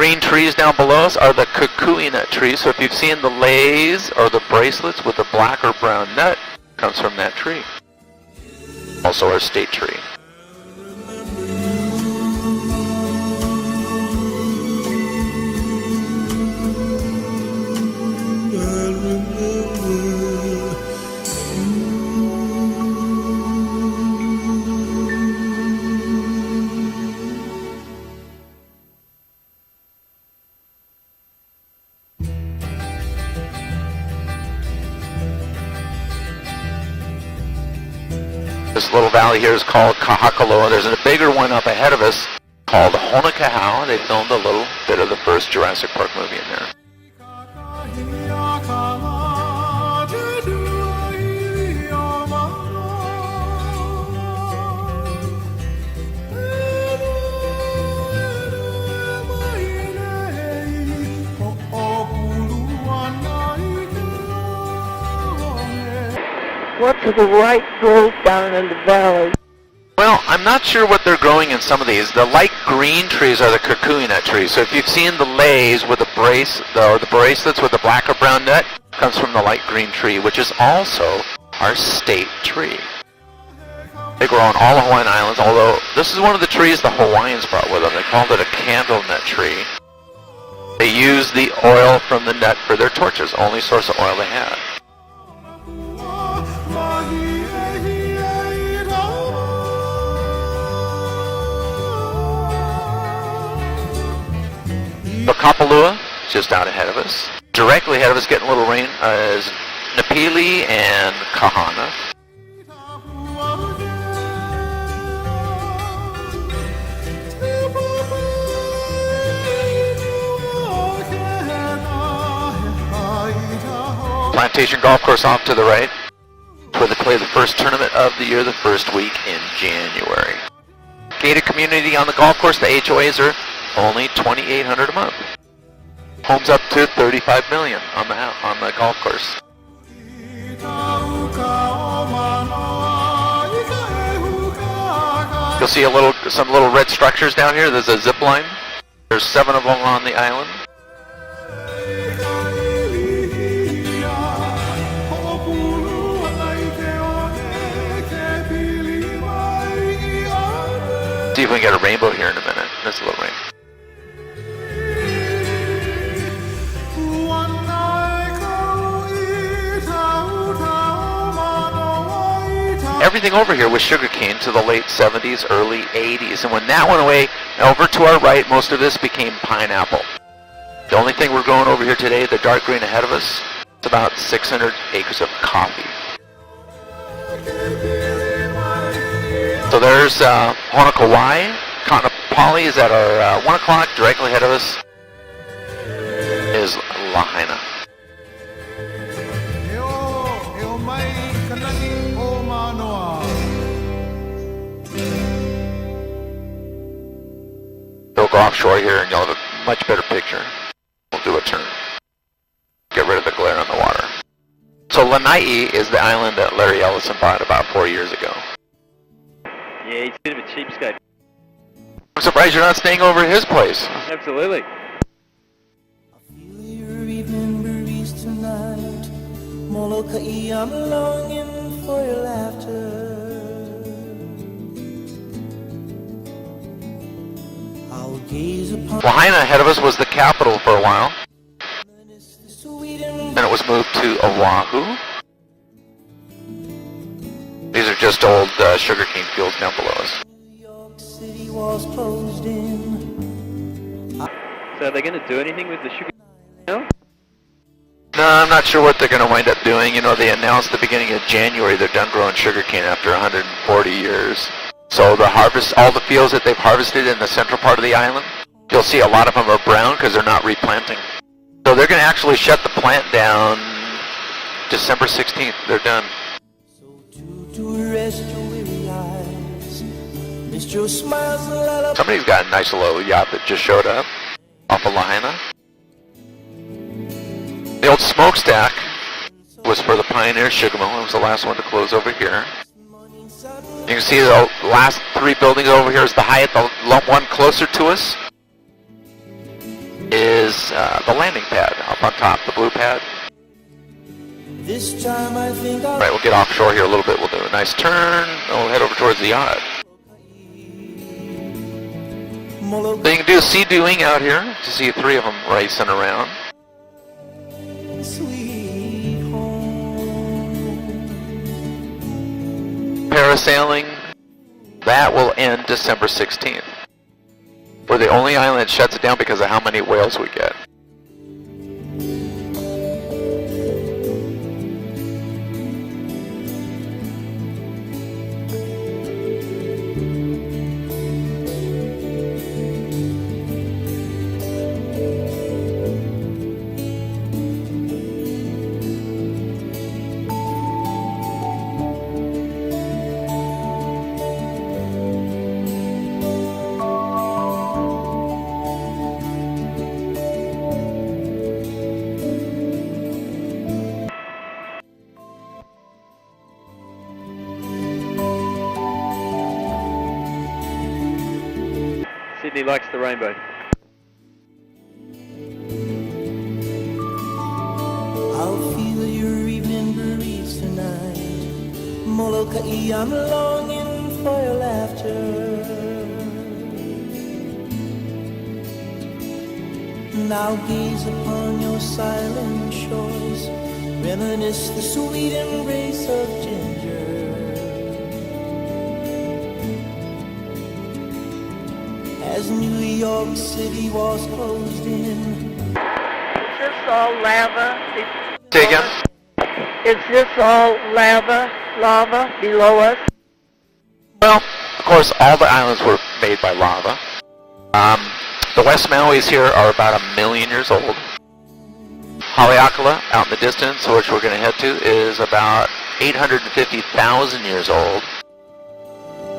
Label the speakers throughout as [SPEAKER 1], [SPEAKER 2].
[SPEAKER 1] green trees down below us are the kukui nut trees. So if you've seen the leis or the bracelets with the black or brown nut, comes from that tree. Also our state tree. This little valley here is called Kahakaloa. There's a bigger one up ahead of us called Honokahau. They filmed a little bit of the first Jurassic Park movie in there.
[SPEAKER 2] What to the right grows down in the valley?
[SPEAKER 1] Well, I'm not sure what they're growing in some of these. The light green trees are the kukui nut trees. So if you've seen the leis with the bracelets with the black or brown nut, comes from the light green tree, which is also our state tree. They grow on all the Hawaiian Islands, although this is one of the trees the Hawaiians brought with them. They called it a candle nut tree. They used the oil from the nut for their torches, only source of oil they had. So Kapalua, just out ahead of us. Directly ahead of us, getting a little rain, is Napili and Kahana. Plantation Golf Course off to the right, where they play the first tournament of the year, the first week in January. Gated community on the golf course. The HOAs are only $2,800 a month. Homes up to $35 million on the golf course. You'll see some little red structures down here. There's a zip line. There's 7 of them on the island. See if we can get a rainbow here in a minute. There's a little rain. Everything over here was sugarcane to the late 70s, early 80s. And when that went away, over to our right, most of this became pineapple. The only thing we're growing over here today, the dark green ahead of us, it's about 600 acres of coffee. So there's Honokawai. Kaanapali is at our 1 o'clock. Directly ahead of us is Lahaina. We'll go offshore here and you'll have a much better picture. We'll do a turn. Get rid of the glare on the water. So Lanai is the island that Larry Ellison bought about 4 years ago.
[SPEAKER 3] Yeah, he's a bit of a cheapskate.
[SPEAKER 1] I'm surprised you're not staying over at his place.
[SPEAKER 3] Absolutely.
[SPEAKER 4] I feel your evening breeze tonight. Molokai, I'm longing for your laughter. I'll gaze upon
[SPEAKER 1] Lahaina ahead of us was the capital for a while. Then it was moved to Oahu. These are just old sugarcane fields down below us.
[SPEAKER 4] New York City was closed in.
[SPEAKER 3] So are they going to do anything with the sugar now?
[SPEAKER 1] No, I'm not sure what they're going to wind up doing. You know, they announced the beginning of January they're done growing sugarcane after 140 years. So the harvest, all the fields that they've harvested in the central part of the island, you'll see a lot of them are brown because they're not replanting. So they're going to actually shut the plant down December 16th. They're done.
[SPEAKER 4] To rest your weary eyes. Missed your smiles and let up.
[SPEAKER 1] Somebody's got a nice little yacht that just showed up off of Lahaina. The old smokestack was for the Pioneer Sugar Mill. It was the last one to close over here. You can see the last 3 buildings over here is the Hyatt, the one closer to us. is the landing pad up on top, the blue pad.
[SPEAKER 4] This time I think I'll
[SPEAKER 1] Right, we'll get offshore here a little bit. We'll do a nice turn. And we'll head over towards the yacht. So you can do sea dewing out here. You see 3 of them racing around.
[SPEAKER 4] sweet home.
[SPEAKER 1] Parasailing, that will end December 16th. We're the only island that shuts it down because of how many whales we get.
[SPEAKER 3] Sydney likes the rainbow.
[SPEAKER 4] I'll feel your evening breeze tonight. Molokai, I'm longing for your laughter. Now gaze upon your silent shores, reminisce the sweet embrace of ginger. As New York City was closed in.
[SPEAKER 2] Is this all lava?
[SPEAKER 1] Say again?
[SPEAKER 2] Is this all lava below us?
[SPEAKER 1] Well, of course, all the islands were made by lava. The West Maui's here are about 1 million years old. Haleakala, out in the distance, which we're going to head to, is about 850,000 years old.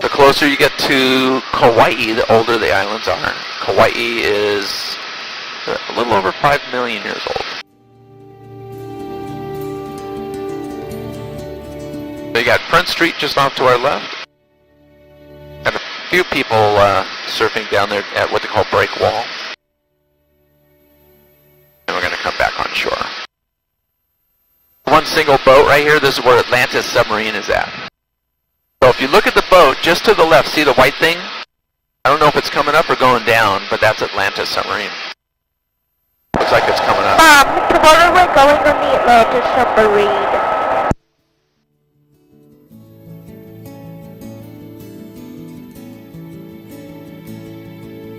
[SPEAKER 1] The closer you get to Kauai, the older the islands are. Kauai is a little over 5 million years old. So you got Front Street just off to our left. And a few people surfing down there at what they call Break Wall. And we're going to come back on shore. One single boat right here, this is where Atlantis submarine is at. So if you look at the boat, just to the left, see the white thing? I don't know if it's coming up or going down, but that's Atlantis submarine. Looks like it's coming up.
[SPEAKER 2] Tomorrow we're going on the Atlantis submarine.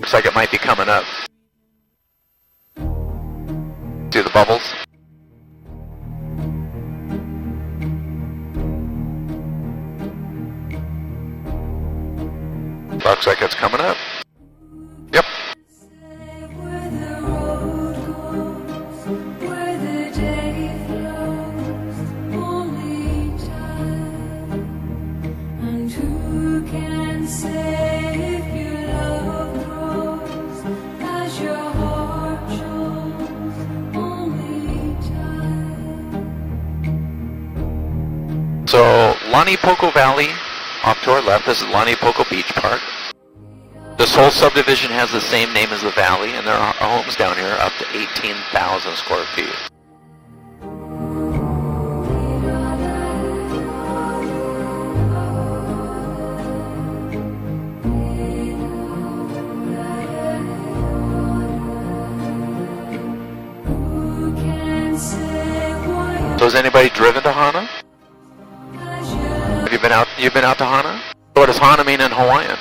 [SPEAKER 1] Looks like it might be coming up. See the bubbles? Looks like it's coming up. Yep. So, Lani Poco Valley, off to our left, this is Lani Poco Beach Park. This whole subdivision has the same name as the valley, and there are homes down here up to 18,000 square feet. So has anybody driven to Hana? Have you been out? You've been out to Hana? What does Hana mean in Hawaiian?